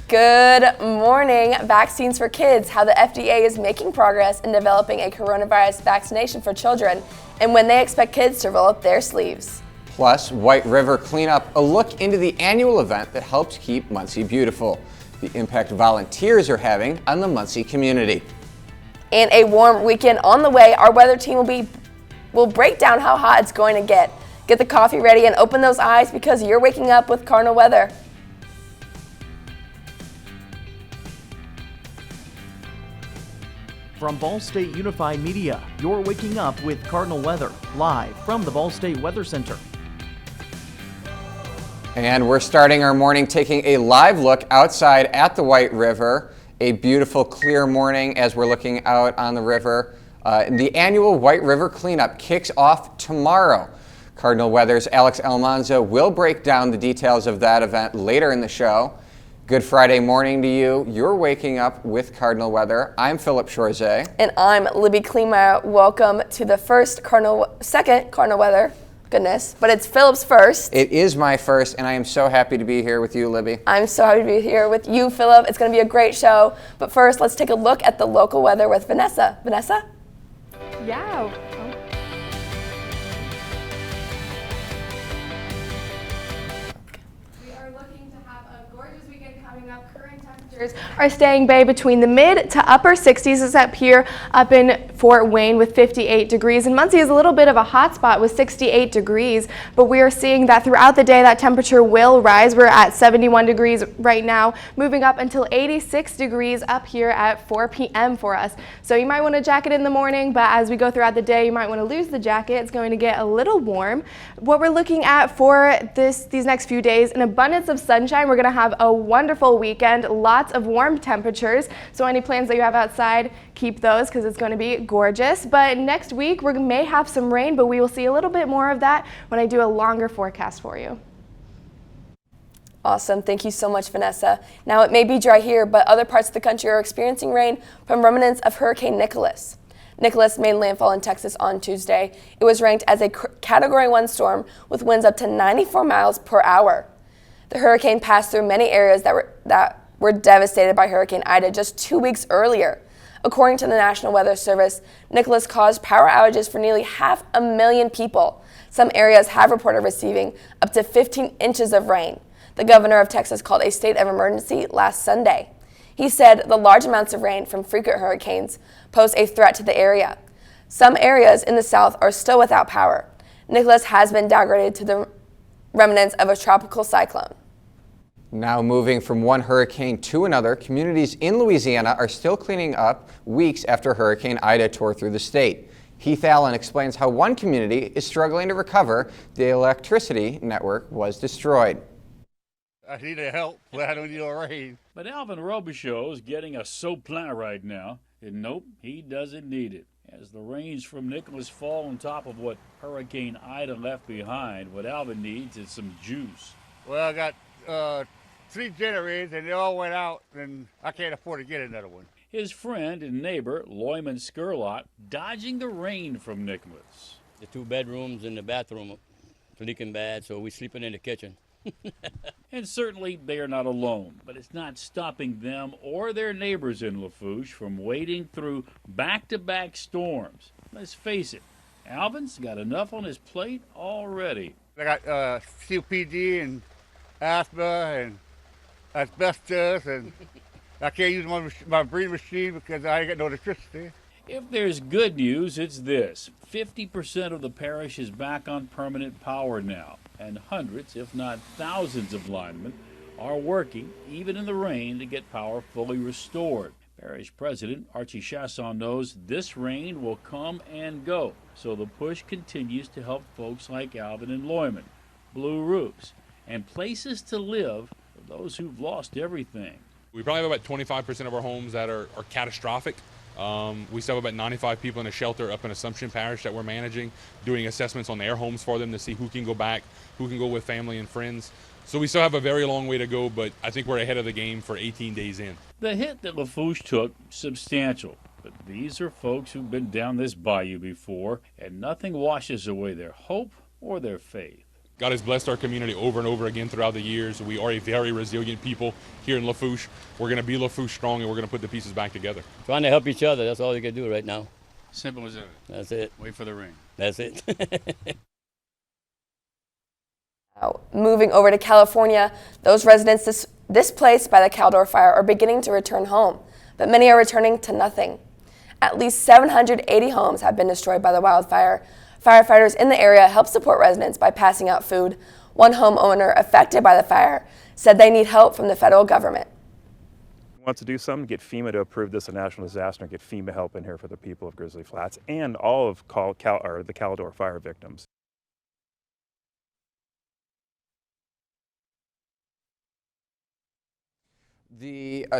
Good morning. Vaccines for kids, how the FDA is making progress in developing a coronavirus vaccination for children, and when they expect kids to roll up their sleeves. Plus, White River Cleanup, a look into the annual event that helps keep Muncie beautiful. The impact volunteers are having on the Muncie community. And a warm weekend on the way. Our weather team will break down how hot it's going to get. Get the coffee ready and open those eyes because you're waking up with Cardinal weather. From Ball State Unified Media, you're waking up with Cardinal weather, live from the Ball State Weather Center. And we're starting our morning taking a live look outside at the White River. A beautiful, clear morning as we're looking out on the river. The annual White River Cleanup kicks off tomorrow. Cardinal Weather's Alex Almanza will break down the details of that event later in the show. Good Friday morning to you. You're waking up with Cardinal Weather. I'm Philip Shorzay. And I'm Libby Klima. Welcome to the second Cardinal Weather. Goodness, but it's Philip's first. It is my first, and I am so happy to be here with you, Libby. I'm so happy to be here with you, Philip. It's going to be a great show. But first, let's take a look at the local weather with Vanessa. Vanessa? Yeah. We are looking to have a gorgeous weekend coming up. Current temperatures are staying between the mid to upper 60s as up here up in Fort Wayne with 58 degrees. And Muncie is a little bit of a hot spot with 68 degrees, but we are seeing that throughout the day that temperature will rise. We're at 71 degrees right now, moving up until 86 degrees up here at 4 p.m. for us. So you might want to jacket in the morning, but as we go throughout the day, you might want to lose the jacket. It's going to get a little warm. What we're looking at for these next few days, an abundance of sunshine. We're going to have a wonderful weekend, lots of warm temperatures. So any plans that you have outside, keep those because it's going to be gorgeous. But next week we may have some rain, but we will see a little bit more of that when I do a longer forecast for you. Awesome. Thank you so much, Vanessa. Now, it may be dry here, but other parts of the country are experiencing rain from remnants of Hurricane Nicholas. Nicholas made landfall in Texas on Tuesday. It was ranked as a Category 1 storm with winds up to 94 miles per hour. The hurricane passed through many areas that were devastated by Hurricane Ida just 2 weeks earlier. According to the National Weather Service, Nicholas caused power outages for nearly 500,000 people. Some areas have reported receiving up to 15 inches of rain. The governor of Texas called a state of emergency last Sunday. He said the large amounts of rain from frequent hurricanes pose a threat to the area. Some areas in the south are still without power. Nicholas has been downgraded to the remnants of a tropical cyclone. Now moving from one hurricane to another, communities in Louisiana are still cleaning up weeks after Hurricane Ida tore through the state. Heath Allen explains how one community is struggling to recover. The electricity network was destroyed. I need help, but I don't need no rain. But Alvin Robichaud is getting a soap plant right now, and nope, he doesn't need it. As the rains from Nicholas fall on top of what Hurricane Ida left behind, what Alvin needs is some juice. Well, I got 3 generators, and they all went out, and I can't afford to get another one. His friend and neighbor, Loyman Skurlock, dodging the rain from Nicholas. The 2 bedrooms and the bathroom are leaking bad, so we're sleeping in the kitchen. And certainly they are not alone, but it's not stopping them or their neighbors in Lafourche from wading through back-to-back storms. Let's face it, Alvin's got enough on his plate already. I got COPD and asthma and asbestos, and I can't use my breathing machine because I ain't got no electricity. If there's good news, it's this. 50% of the parish is back on permanent power now, and hundreds, if not thousands of linemen are working, even in the rain, to get power fully restored. Parish President Archie Chasson knows this rain will come and go, so the push continues to help folks like Alvin and Loyman. Blue roofs and places to live for those who've lost everything. We probably have about 25% of our homes that are catastrophic. We still have about 95 people in a shelter up in Assumption Parish that we're managing, doing assessments on their homes for them to see who can go back, who can go with family and friends. So we still have a very long way to go, but I think we're ahead of the game for 18 days in. The hit that Lafourche took, substantial, but these are folks who've been down this bayou before, and nothing washes away their hope or their faith. God has blessed our community over and over again throughout the years. We are a very resilient people here in Lafourche. We're going to be Lafourche strong, and we're going to put the pieces back together. Trying to help each other, that's all you can do right now. Simple as that. That's it. Wait for the rain. That's it. Moving over to California, those residents displaced by the Caldor fire are beginning to return home, but many are returning to nothing. At least 780 homes have been destroyed by the wildfire. Firefighters in the area help support residents by passing out food. One homeowner affected by the fire said they need help from the federal government. Want to do something, get FEMA to approve this a national disaster and get FEMA help in here for the people of Grizzly Flats and all of the Caldor fire victims.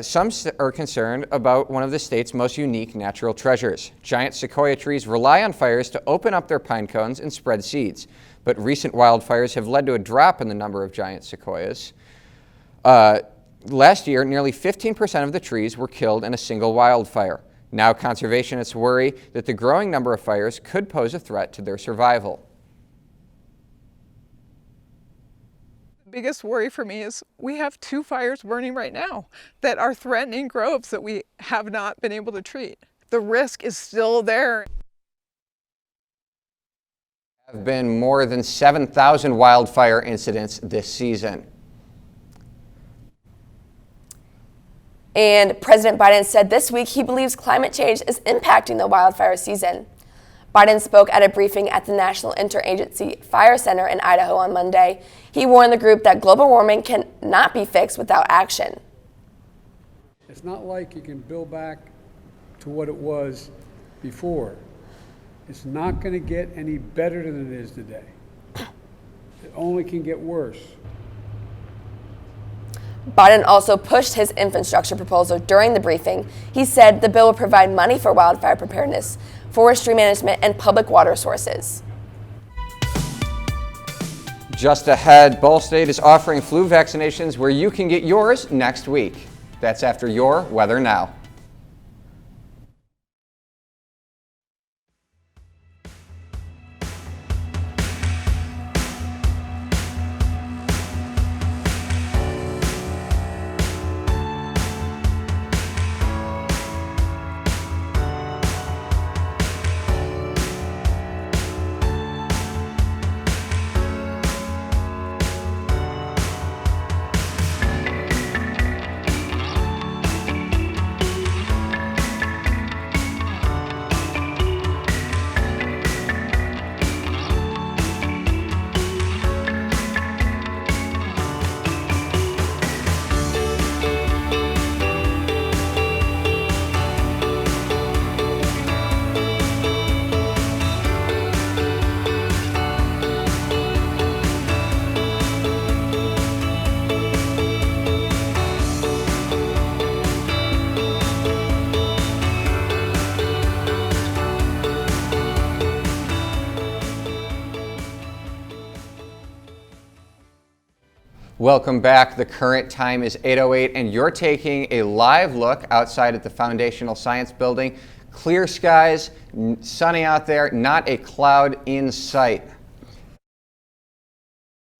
Some are concerned about one of the state's most unique natural treasures. Giant sequoia trees rely on fires to open up their pine cones and spread seeds, but recent wildfires have led to a drop in the number of giant sequoias. Last year, nearly 15% of the trees were killed in a single wildfire. Now conservationists worry that the growing number of fires could pose a threat to their survival. Biggest worry for me is we have 2 fires burning right now that are threatening groves that we have not been able to treat. The risk is still there. There have been more than 7,000 wildfire incidents this season. And President Biden said this week he believes climate change is impacting the wildfire season. Biden spoke at a briefing at the National Interagency Fire Center in Idaho on Monday. He warned the group that global warming cannot be fixed without action. It's not like you can build back to what it was before. It's not going to get any better than it is today. It only can get worse. Biden also pushed his infrastructure proposal during the briefing. He said the bill would provide money for wildfire preparedness, forestry management, and public water sources. Just ahead, Ball State is offering flu vaccinations where you can get yours next week. That's after your Weather Now. Welcome back. The current time is 8:08 and you're taking a live look outside at the Foundational Science Building. Clear skies, sunny out there, not a cloud in sight.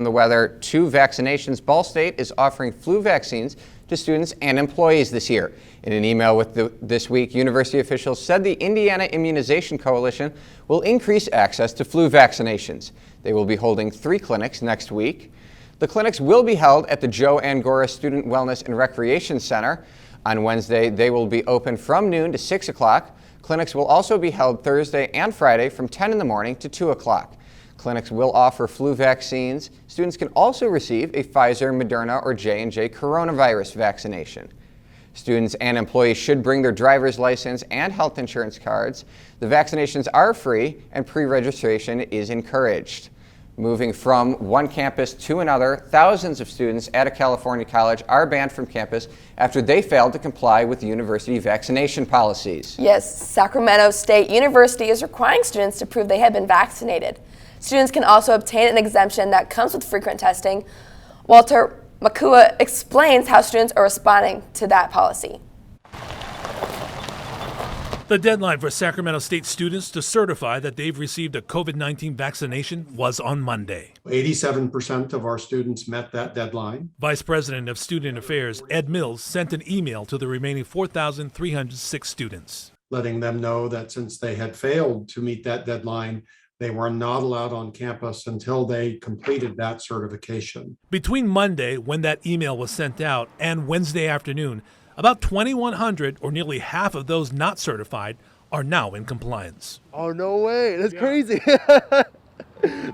The weather, 2 vaccinations. Ball State is offering flu vaccines to students and employees this year. In an email with This Week, university officials said the Indiana Immunization Coalition will increase access to flu vaccinations. They will be holding 3 clinics next week. The clinics will be held at the Joe Angora Student Wellness and Recreation Center. On Wednesday, they will be open from noon to 6 o'clock. Clinics will also be held Thursday and Friday from 10 in the morning to 2 o'clock. Clinics will offer flu vaccines. Students can also receive a Pfizer, Moderna, or J&J coronavirus vaccination. Students and employees should bring their driver's license and health insurance cards. The vaccinations are free and pre-registration is encouraged. Moving from one campus to another, thousands of students at a California college are banned from campus after they failed to comply with the university vaccination policies. Yes, Sacramento State University is requiring students to prove they have been vaccinated. Students can also obtain an exemption that comes with frequent testing. Walter Makua explains how students are responding to that policy. The deadline for Sacramento State students to certify that they've received a COVID-19 vaccination was on Monday. 87% of our students met that deadline. Vice President of Student Affairs Ed Mills sent an email to the remaining 4,306 students, letting them know that since they had failed to meet that deadline, they were not allowed on campus until they completed that certification. Between Monday, when that email was sent out, and Wednesday afternoon, about 2,100, or nearly half of those not certified, are now in compliance. Oh, no way. That's crazy.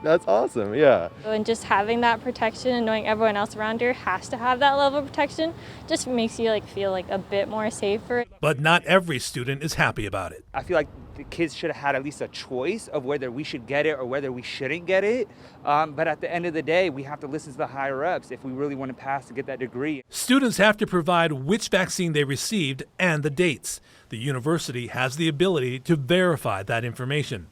That's awesome, yeah. And just having that protection and knowing everyone else around here has to have that level of protection just makes you feel a bit more safer. But not every student is happy about it. I feel like the kids should have had at least a choice of whether we should get it or whether we shouldn't get it. But at the end of the day, we have to listen to the higher ups if we really want to pass to get that degree. Students have to provide which vaccine they received and the dates. The university has the ability to verify that information.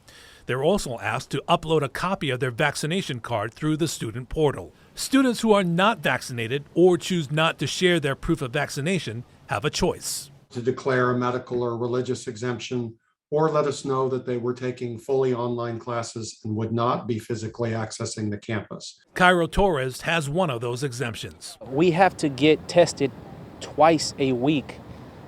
They're also asked to upload a copy of their vaccination card through the student portal. Students who are not vaccinated or choose not to share their proof of vaccination have a choice. To declare a medical or religious exemption, or let us know that they were taking fully online classes and would not be physically accessing the campus. Cairo Torres has one of those exemptions. We have to get tested twice a week.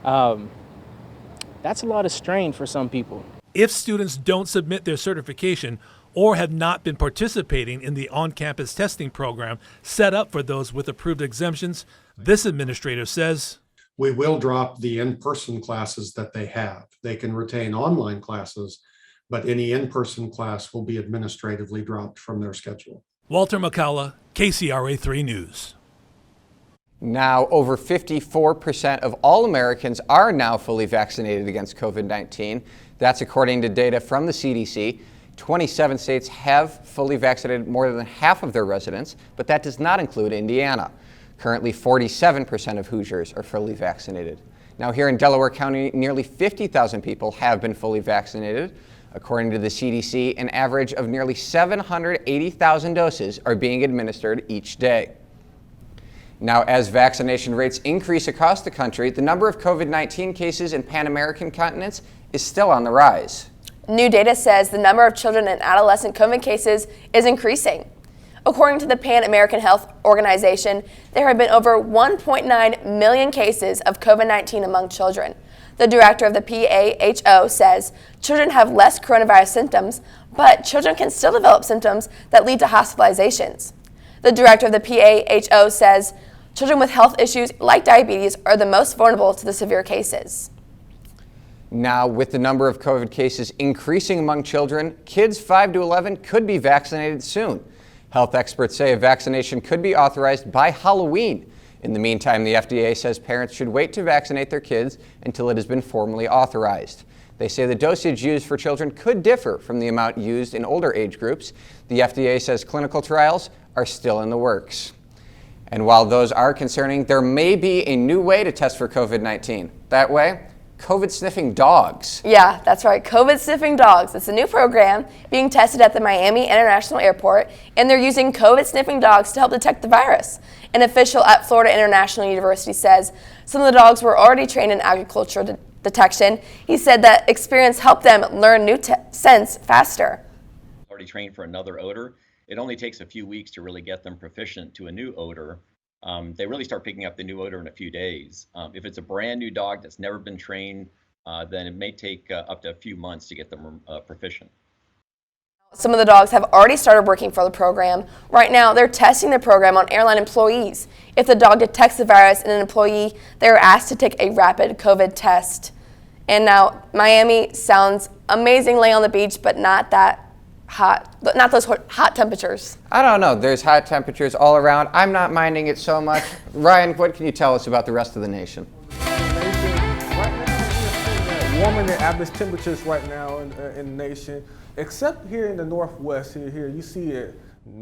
That's a lot of strain for some people. If students don't submit their certification or have not been participating in the on-campus testing program set up for those with approved exemptions, this administrator says, we will drop the in-person classes that they have. They can retain online classes, but any in-person class will be administratively dropped from their schedule. Walter McCullough, KCRA 3 News. Now, over 54% of all Americans are now fully vaccinated against COVID-19. That's according to data from the CDC. 27 states have fully vaccinated more than half of their residents, but that does not include Indiana. Currently, 47% of Hoosiers are fully vaccinated. Now, here in Delaware County, nearly 50,000 people have been fully vaccinated. According to the CDC, an average of nearly 780,000 doses are being administered each day. Now, as vaccination rates increase across the country, the number of COVID-19 cases in Pan-American continents is still on the rise. New data says the number of children and adolescent COVID cases is increasing. According to the Pan American Health Organization, there have been over 1.9 million cases of COVID-19 among children. The director of the PAHO says children have less coronavirus symptoms, but children can still develop symptoms that lead to hospitalizations. The director of the PAHO says children with health issues like diabetes are the most vulnerable to the severe cases. Now, with the number of COVID cases increasing among children, kids 5 to 11 could be vaccinated soon. Health experts say a vaccination could be authorized by Halloween. In the meantime, the FDA says parents should wait to vaccinate their kids until it has been formally authorized. They say the dosage used for children could differ from the amount used in older age groups. The FDA says clinical trials are still in the works. And while those are concerning, there may be a new way to test for COVID-19. That way, COVID-sniffing dogs. Yeah, that's right, COVID-sniffing dogs. It's a new program being tested at the Miami International Airport, and they're using COVID-sniffing dogs to help detect the virus. An official at Florida International University says some of the dogs were already trained in agricultural detection. He said that experience helped them learn new scents faster. Already trained for another odor. It only takes a few weeks to really get them proficient to a new odor. They really start picking up the new odor in a few days. If it's a brand new dog that's never been trained, then it may take up to a few months to get them proficient. Some of the dogs have already started working for the program. Right now, they're testing the program on airline employees. If the dog detects the virus in an employee, they're asked to take a rapid COVID test. And now, Miami sounds amazing laying on the beach, but not that hot, not those hot temperatures. I don't know. There's hot temperatures all around. I'm not minding it so much. Ryan, what can you tell us about the rest of the nation? Warmer than average temperatures right now in the nation, except here in the northwest. Here you see it.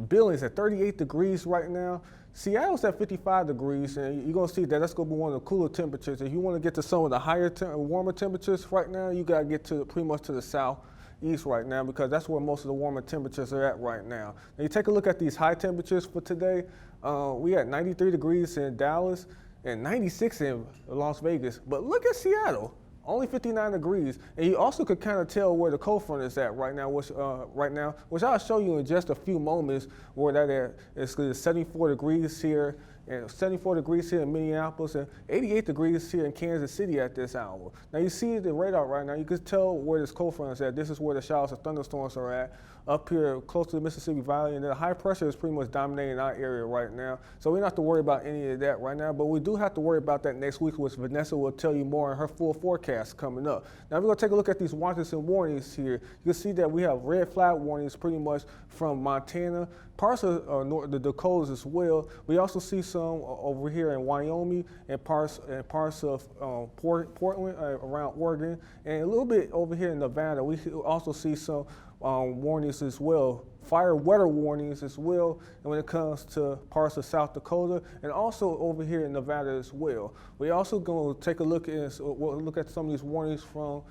Billings at 38 degrees right now. Seattle's at 55 degrees, and you're going to see that that's going to be one of the cooler temperatures. If you want to get to some of the higher, warmer temperatures right now, you got to get to pretty much to the southeast right now, because that's where most of the warmer temperatures are at right now. Now you take a look at these high temperatures for today. We had 93 degrees in Dallas and 96 in Las Vegas. But look at Seattle. Only 59 degrees, and you also could kind of tell where the cold front is at right now, which I'll show you in just a few moments. Where that is 74 degrees here, and 74 degrees here in Minneapolis, and 88 degrees here in Kansas City at this hour. Now you see the radar right now. You can tell where this cold front is at. This is where the showers and thunderstorms are at, up here close to the Mississippi Valley, and the high pressure is pretty much dominating our area right now. So we don't have to worry about any of that right now, but we do have to worry about that next week, which Vanessa will tell you more in her full forecast coming up. Now we're going to take a look at these watches and warnings here. You can see that we have red flag warnings pretty much from Montana, parts of the Dakotas as well. We also see some over here in Wyoming and parts of Portland, around Oregon, and a little bit over here in Nevada. We also see some warnings as well, fire weather warnings as well, and when it comes to parts of South Dakota, and also over here in Nevada as well. We also going to take a look at some of these warnings from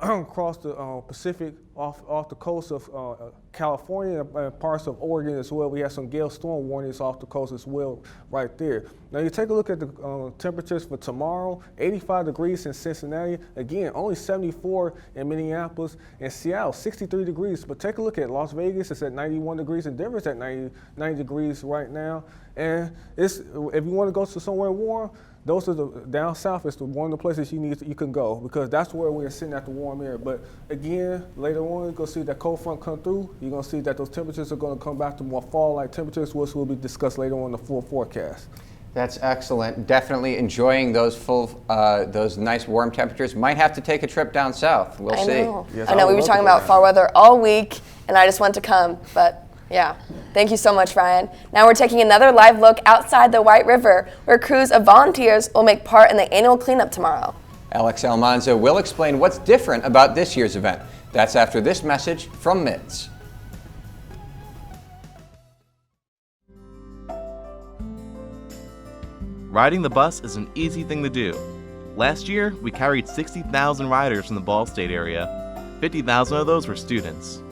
across the Pacific, off the coast of California and parts of Oregon as well. We have some gale storm warnings off the coast as well right there. Now you take a look at the temperatures for tomorrow, 85 degrees in Cincinnati. Again, only 74 in Minneapolis, and Seattle, 63 degrees. But take a look at Las Vegas, it's at 91 degrees, and Denver's at 90 degrees right now. And if you want to go to somewhere warm, those are down south is one of the places you can go, because that's where we're sitting at the warm air. But again, later on, you're going to see that cold front come through. You're going to see that those temperatures are going to come back to more fall-like temperatures, which will be discussed later on in the full forecast. That's excellent. Definitely enjoying those those nice warm temperatures. Might have to take a trip down south. We'll see. Yes, I know we've been talking about fall weather all week, and I just want to come, but yeah. Thank you so much, Ryan. Now we're taking another live look outside the White River, where crews of volunteers will make part in the annual cleanup tomorrow. Alex Almanza will explain what's different about this year's event. That's after this message from MITS. Riding the bus is an easy thing to do. Last year, we carried 60,000 riders from the Ball State area. 50,000 of those were students.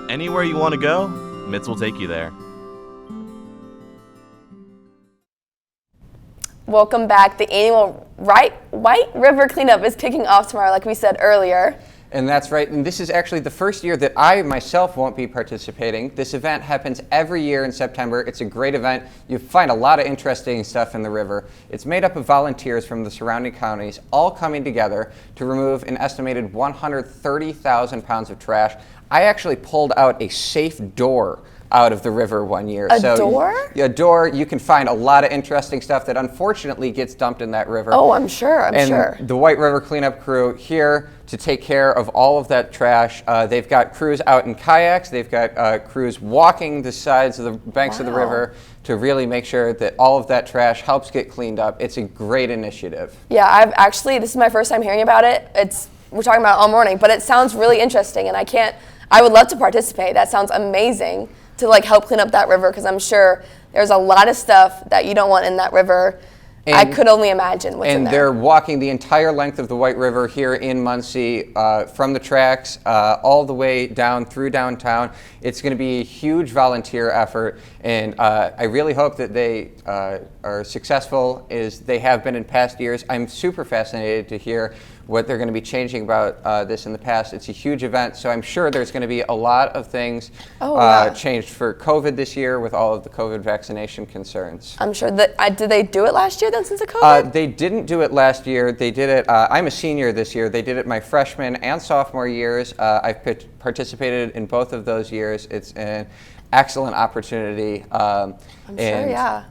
Anywhere you want to go, MITS will take you there. Welcome back. The annual White River Cleanup is kicking off tomorrow, like we said earlier. And that's right, and this is actually the first year that I myself won't be participating. This event happens every year in September. It's a great event. You find a lot of interesting stuff in the river. It's made up of volunteers from the surrounding counties, all coming together to remove an estimated 130,000 pounds of trash. I actually pulled out a safe door out of the river one year. A door? A door. You can find a lot of interesting stuff that unfortunately gets dumped in that river. Oh, I'm sure. I'm sure. The White River Cleanup crew here to take care of all of that trash. They've got crews out in kayaks. They've got crews walking the sides of the banks of the river to really make sure that all of that trash helps get cleaned up. It's a great initiative. Yeah, this is my first time hearing about it. We're talking about it all morning, but it sounds really interesting, and I would love to participate. That sounds amazing to help clean up that river, because I'm sure there's a lot of stuff that you don't want in that river. And I could only imagine what's in there. And they're walking the entire length of the White River here in Muncie, from the tracks all the way down through downtown. It's going to be a huge volunteer effort, and I really hope that they are successful as they have been in past years. I'm super fascinated to hear what they're going to be changing about this in the past. It's a huge event, so I'm sure there's going to be a lot of things changed for COVID this year with all of the COVID vaccination concerns. I'm sure that, did they do it last year then since the COVID? They didn't do it last year. They did it, I'm a senior this year. They did it my freshman and sophomore years. I've participated in both of those years. It's an excellent opportunity. I'm sure, yeah.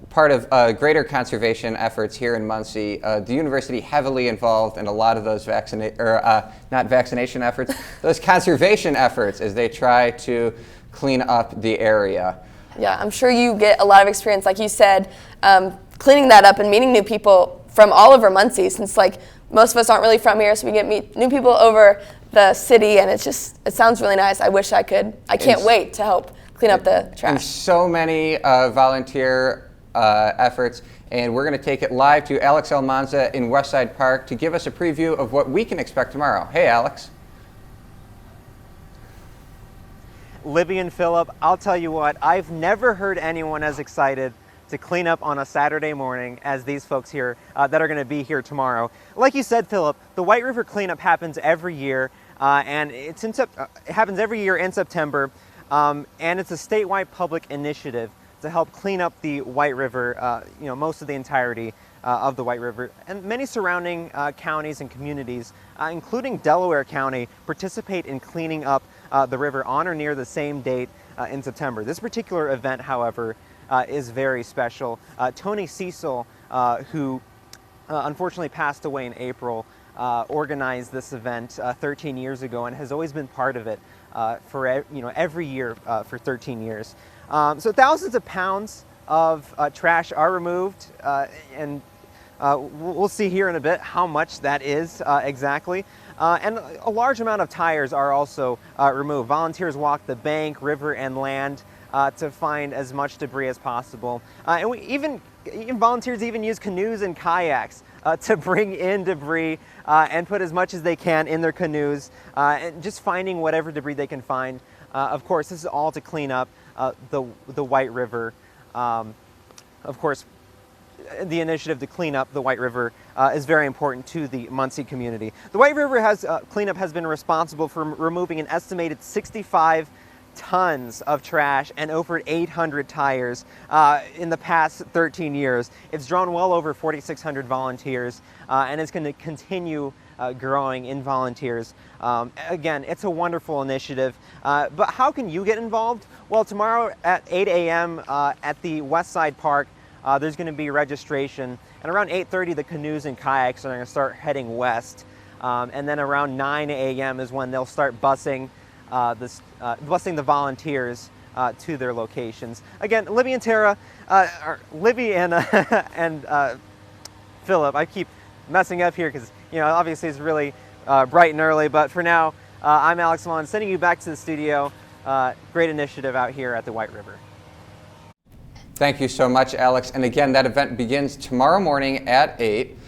Part of greater conservation efforts here in Muncie, the university heavily involved in a lot of those not vaccination efforts, those conservation efforts as they try to clean up the area. Yeah, I'm sure you get a lot of experience, like you said, cleaning that up and meeting new people from all over Muncie, since like most of us aren't really from here, so we get meet new people over the city, and it sounds really nice. I wish I could. I can't wait to help clean up the trash. And so many volunteer efforts, and we're going to take it live to Alex Almanza in Westside Park to give us a preview of what we can expect tomorrow. Hey, Alex. Libby and Philip, I'll tell you what, I've never heard anyone as excited to clean up on a Saturday morning as these folks here that are going to be here tomorrow. Like you said, Philip, the White River cleanup happens every year, and it happens every year in September, and it's a statewide public initiative to help clean up the White River, most of the entirety of the White River. And many surrounding counties and communities, including Delaware County, participate in cleaning up the river on or near the same date in September. This particular event, however, is very special. Tony Cecil, who unfortunately passed away in April, organized this event 13 years ago and has always been part of it for every year for 13 years. So thousands of pounds of trash are removed, and we'll see here in a bit how much that is exactly. And a large amount of tires are also removed. Volunteers walk the bank, river, and land to find as much debris as possible. And volunteers even use canoes and kayaks to bring in debris and put as much as they can in their canoes, and just finding whatever debris they can find. Of course, this is all to clean up the White River. Of course, the initiative to clean up the White River is very important to the Muncie community. The White River cleanup has been responsible for removing an estimated 65 tons of trash and over 800 tires in the past 13 years. It's drawn well over 4,600 volunteers, and it's going to continue growing in volunteers. Again, it's a wonderful initiative, but how can you get involved? Well, tomorrow at 8 a.m. At the Westside Park, there's going to be registration, and around 8:30 the canoes and kayaks are going to start heading west, and then around 9 a.m. is when they'll start busing the volunteers to their locations. Again, Libby and Tara, Libby and Philip, I keep messing up here because obviously it's really bright and early, but for now, I'm Alex Malone, sending you back to the studio. Great initiative out here at the White River. Thank you so much, Alex. And again, that event begins tomorrow morning at 8.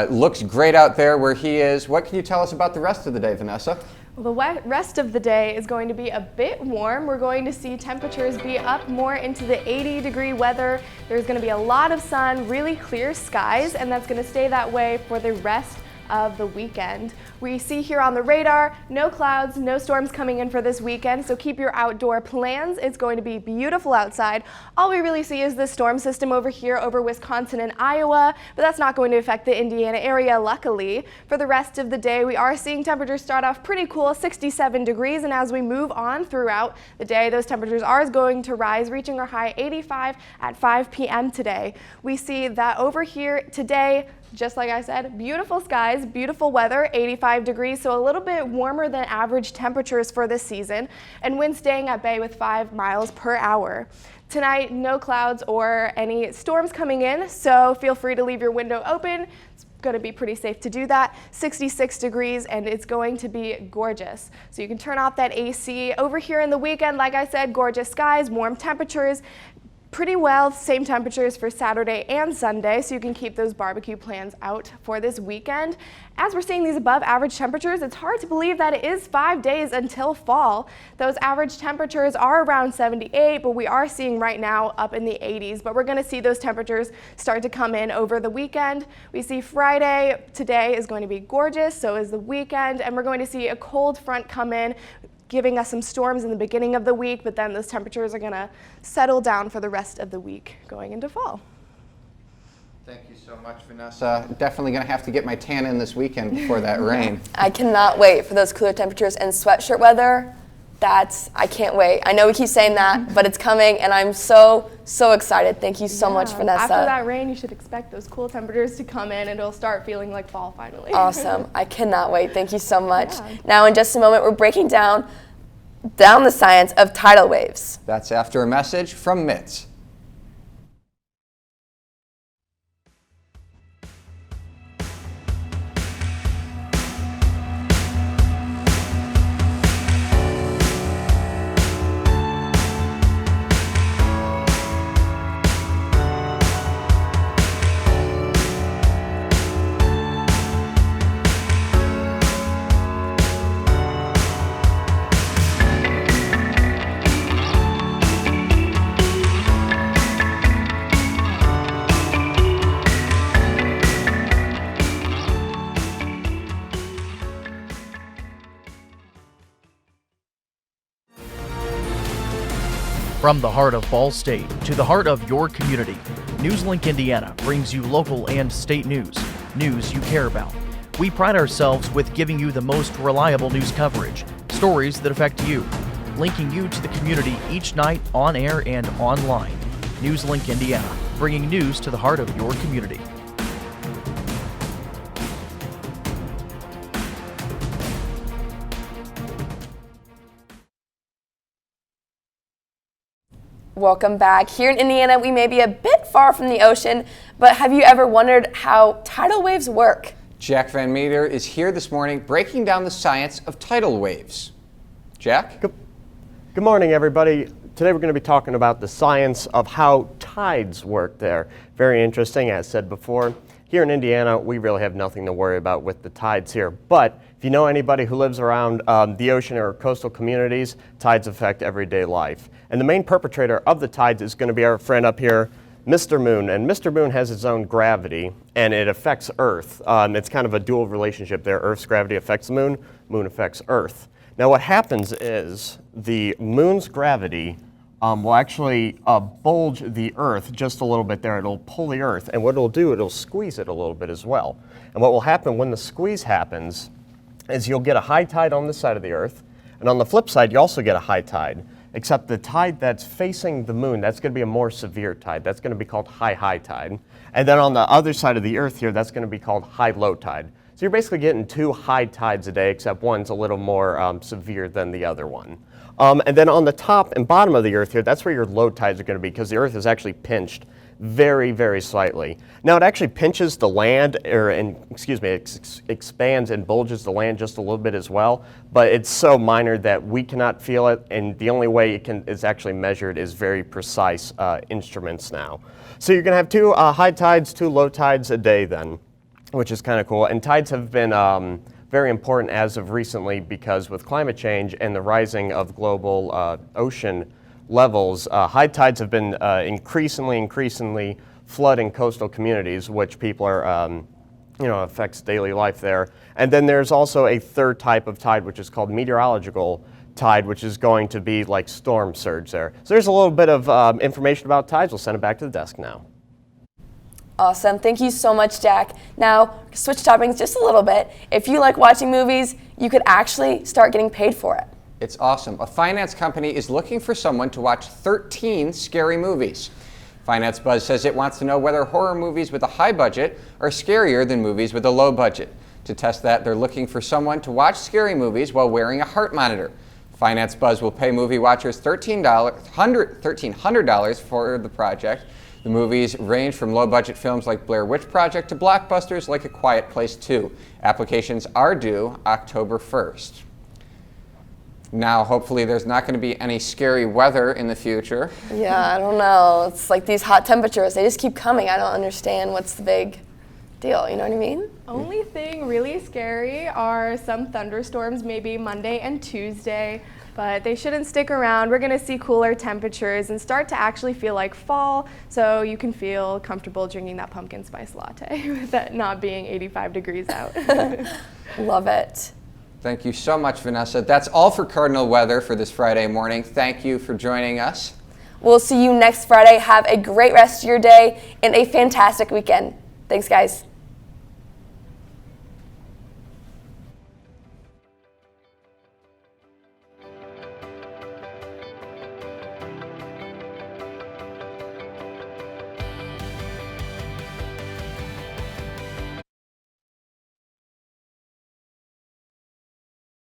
Looks great out there where he is. What can you tell us about the rest of the day, Vanessa? Well, the rest of the day is going to be a bit warm. We're going to see temperatures be up more into the 80-degree weather. There's going to be a lot of sun, really clear skies, and that's going to stay that way for the rest of the weekend. We see here on the radar, no clouds, no storms coming in for this weekend, so keep your outdoor plans. It's going to be beautiful outside. All we really see is this storm system over here over Wisconsin and Iowa, but that's not going to affect the Indiana area, luckily. For the rest of the day, we are seeing temperatures start off pretty cool, 67 degrees, and as we move on throughout the day, those temperatures are going to rise, reaching our high 85 at 5 p.m. today. We see that over here today, just like I said, beautiful skies, beautiful weather, 85 degrees, so a little bit warmer than average temperatures for this season, and winds staying at bay with 5 miles per hour. Tonight, no clouds or any storms coming in, so feel free to leave your window open. It's going to be pretty safe to do that. 66 degrees, and it's going to be gorgeous. So you can turn off that AC. Over here in the weekend, like I said, gorgeous skies, warm temperatures. Pretty well same temperatures for Saturday and Sunday, so you can keep those barbecue plans out for this weekend. As we're seeing these above average temperatures, it's hard to believe that it is 5 days until fall. Those average temperatures are around 78, but we are seeing right now up in the 80s, but we're going to see those temperatures start to come in over the weekend. We see Friday today is going to be gorgeous, so is the weekend, and we're going to see a cold front come in, giving us some storms in the beginning of the week, but then those temperatures are going to settle down for the rest of the week going into fall. Thank you so much, Vanessa. Definitely going to have to get my tan in this weekend before that rain. I cannot wait for those cooler temperatures and sweatshirt weather. I can't wait. I know we keep saying that, but it's coming, and I'm so excited. Thank you so much, Vanessa. After that rain, you should expect those cool temperatures to come in, and it'll start feeling like fall finally. Awesome. I cannot wait. Thank you so much. Yeah. Now, in just a moment, we're breaking down the science of tidal waves. That's after a message from Mitz. From the heart of Ball State to the heart of your community, NewsLink Indiana brings you local and state news you care about. We pride ourselves with giving you the most reliable news coverage, stories that affect you, linking you to the community each night on air and online. NewsLink Indiana, bringing news to the heart of your community. Welcome back. Here in Indiana, we may be a bit far from the ocean, but have you ever wondered how tidal waves work? Jack Van Meter is here this morning breaking down the science of tidal waves. Jack? Good morning, everybody. Today we're going to be talking about the science of how tides work there. Very interesting, as said before. Here in Indiana, we really have nothing to worry about with the tides here, but if you know anybody who lives around the ocean or coastal communities, tides affect everyday life. And the main perpetrator of the tides is going to be our friend up here, Mr. Moon. And Mr. Moon has its own gravity, and it affects Earth. It's kind of a dual relationship there. Earth's gravity affects the moon, moon affects Earth. Now what happens is the moon's gravity will actually bulge the Earth just a little bit there. It'll pull the Earth, and what it'll do, it'll squeeze it a little bit as well. And what will happen when the squeeze happens is you'll get a high tide on this side of the Earth, and on the flip side, you also get a high tide. Except the tide that's facing the moon, that's going to be a more severe tide. That's going to be called high tide. And then on the other side of the Earth here, that's going to be called high-low tide. So you're basically getting two high tides a day, except one's a little more severe than the other one. And then on the top and bottom of the Earth here, that's where your low tides are going to be, because the Earth is actually pinched very slightly. Now it actually pinches the land, it expands and bulges the land just a little bit as well, but it's so minor that we cannot feel it, and the only way it's actually measured is very precise instruments now. So you're going to have two high tides, two low tides a day then, which is kind of cool. And tides have been very important as of recently, because with climate change and the rising of global ocean levels, high tides have been increasingly flooding coastal communities, which people are, affects daily life there. And then there's also a third type of tide, which is called meteorological tide, which is going to be like storm surge there. So there's a little bit of information about tides. We'll send it back to the desk now. Awesome. Thank you so much, Jack. Now, switch topics just a little bit. If you like watching movies, you could actually start getting paid for it. It's awesome. A finance company is looking for someone to watch 13 scary movies. Finance Buzz says it wants to know whether horror movies with a high budget are scarier than movies with a low budget. To test that, they're looking for someone to watch scary movies while wearing a heart monitor. Finance Buzz will pay movie watchers $1,300 for the project. The movies range from low-budget films like Blair Witch Project to blockbusters like A Quiet Place 2. Applications are due October 1st. Now, hopefully there's not going to be any scary weather in the future. Yeah, I don't know. It's like these hot temperatures, they just keep coming. I don't understand what's the big deal, you know what I mean? Only thing really scary are some thunderstorms, maybe Monday and Tuesday, but they shouldn't stick around. We're going to see cooler temperatures and start to actually feel like fall, so you can feel comfortable drinking that pumpkin spice latte with it not being 85 degrees out. Love it. Thank you so much, Vanessa. That's all for Cardinal Weather for this Friday morning. Thank you for joining us. We'll see you next Friday. Have a great rest of your day and a fantastic weekend. Thanks, guys.